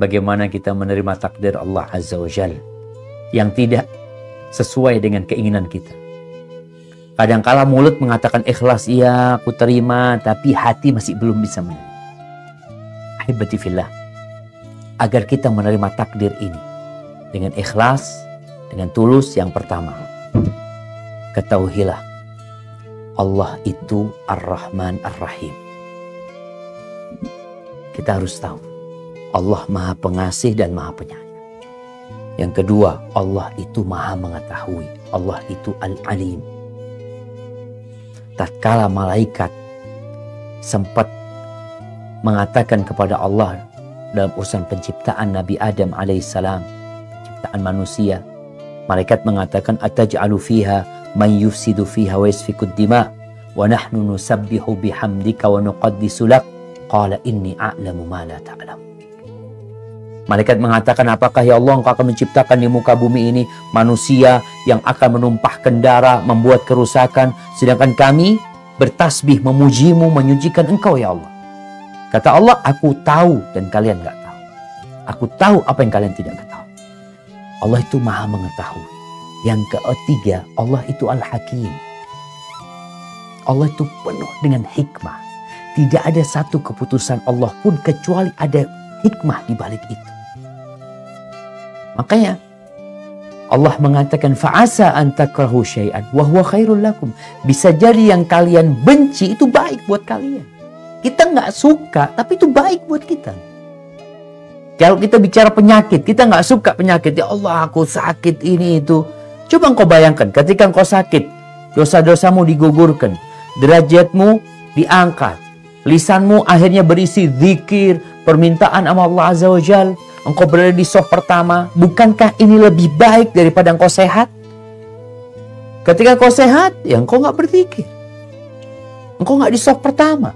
bagaimana kita menerima takdir Allah Azza wa Jalla yang tidak sesuai dengan keinginan kita. Kadangkala mulut mengatakan ikhlas, iya aku terima, tapi hati masih belum bisa menerima. Ahibati fillah, agar kita menerima takdir ini dengan ikhlas, dengan tulus, yang pertama, ketahuilah Allah itu Ar-Rahman Ar-Rahim. Kita harus tahu Allah Maha Pengasih dan Maha Penyayang. Yang kedua, Allah itu Maha Mengetahui. Allah itu Al-Alim. Tatkala malaikat sempat mengatakan kepada Allah dalam urusan penciptaan Nabi Adam alaihissalam, penciptaan manusia, malaikat mengatakan, ataj'alu fiha man yufsidu fiha wa yasfikud dima wa nahnu nusabbihu bihamdika wa nuqaddisu lak qala inni a'lamu ma la ta'lam. Malaikat mengatakan, apakah ya Allah engkau akan menciptakan di muka bumi ini manusia yang akan menumpahkan darah, membuat kerusakan, sedangkan kami bertasbih memujimu, menyucikan engkau ya Allah. Kata Allah, aku tahu dan kalian gak tahu. Aku tahu apa yang kalian tidak ketahui. Allah itu Maha Mengetahui. Yang ketiga, Allah itu Al-Hakim. Allah itu penuh dengan hikmah. Tidak ada satu keputusan Allah pun kecuali ada hikmah di balik itu. Makanya Allah mengatakan fa'asa an takrahu syai'an wa huwa khairul lakum. Bisa jadi yang kalian benci itu baik buat kalian. Kita nggak suka tapi itu baik buat kita. Kalau kita bicara penyakit, kita nggak suka penyakit. Ya Allah, aku sakit ini itu. Coba engkau bayangkan ketika engkau sakit, dosa-dosamu digugurkan, derajatmu diangkat, lisanmu akhirnya berisi zikir, permintaan sama Allah Azza wa Jalla. Engkau berada di soft pertama. Bukankah ini lebih baik daripada engkau sehat? Ketika engkau sehat, ya engkau nggak berzikir. Engkau nggak di soft pertama.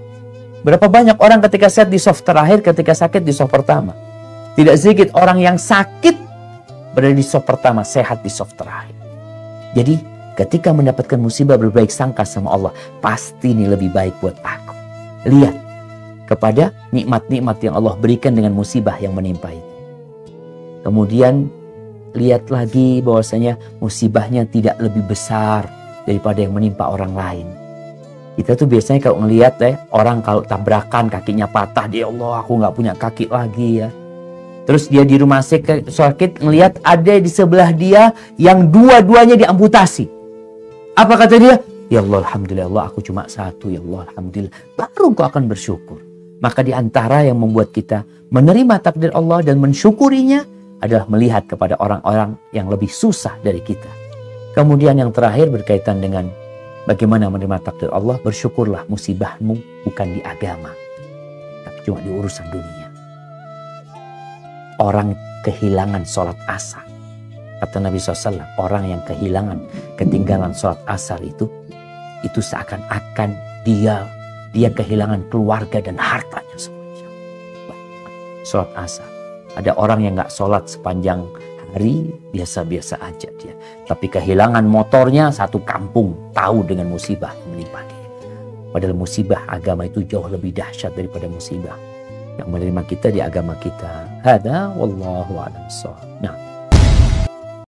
Berapa banyak orang ketika sehat di soft terakhir, ketika sakit di soft pertama. Tidak sedikit orang yang sakit berada di soft pertama, sehat di soft terakhir. Jadi ketika mendapatkan musibah, berbaik sangka sama Allah. Pasti ini lebih baik buat aku. Lihat kepada nikmat-nikmat yang Allah berikan dengan musibah yang menimpa itu. Kemudian lihat lagi bahwasanya musibahnya tidak lebih besar daripada yang menimpa orang lain. Kita tuh biasanya kalau ngelihat orang kalau tabrakan kakinya patah, dia Allah aku nggak punya kaki lagi ya. Terus dia di rumah sakit ngelihat ada di sebelah dia yang dua-duanya diamputasi. Apa kata dia? Ya Allah alhamdulillah Allah aku cuma satu, ya Allah alhamdulillah. Baru kau akan bersyukur. Maka di antara yang membuat kita menerima takdir Allah dan mensyukurinya adalah melihat kepada orang-orang yang lebih susah dari kita. Kemudian yang terakhir berkaitan dengan bagaimana menerima takdir Allah. Bersyukurlah musibahmu bukan di agama, tapi cuma di urusan dunia. Orang kehilangan sholat asar. Kata Nabi SAW, orang yang ketinggalan sholat asar itu seakan-akan dia kehilangan keluarga dan hartanya semuanya. Sholat asar. Ada orang yang gak sholat sepanjang hari, biasa-biasa aja dia. Tapi kehilangan motornya, satu kampung tahu dengan musibah yang menimpa dia. Padahal musibah agama itu jauh lebih dahsyat daripada musibah yang menerima kita di agama kita. Hada wallahu a'lam. Nah.